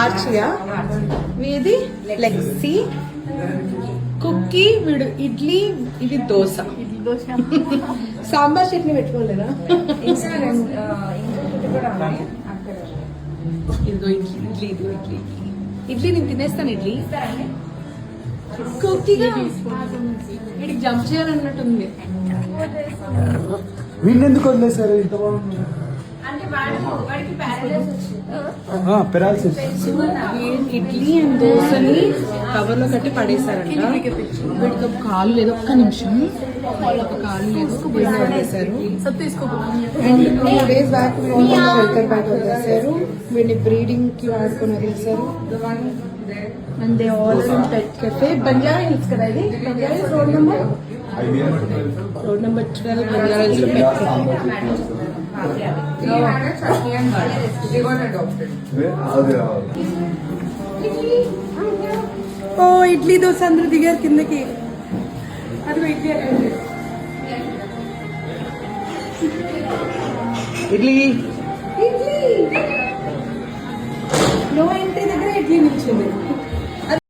ఆర్చియా, వీది లెక్సీ, cookie, వీడు ఇడ్లీ, ఇది దోశ. సాంబార్ చట్నీ పెట్టుకోలేదా? ఇదిగో ఇడ్లీ, ఇడ్లీ నేను తినేస్తాను. ఇడ్లీ కుక్కీగా వీడికి జంప్ చేయాలన్నట్టుంది. వీళ్ళు ఎందుకు వదిలేసారు? ఇంత బాగుంది. ఇడ్లీ అండ్ దోశని కవర్ లో కట్టి పడేశారంట. వీడికి ఒక కాలు లేదు, ఒక్క నిమిషం, ఒక కాలు లేదు, ఒక బియ్యం వదిలేశారు. And 2 days back shelter back వదిలేశారు. వీడిని బ్రీడింగ్ కి వాడుకొని వదిలేశారు. And they all in pet cafe. Banjara hills కదా ఇది? Banjara hills road number 12 Banjara hills లో పెట్ కెఫే. ఓ ఇడ్లీ దోశ అందరూ దిగారు కిందకి. అది ఇడ్లీ నో ఎంట్రీ దగ్గర ఇడ్లీ నిల్చింది.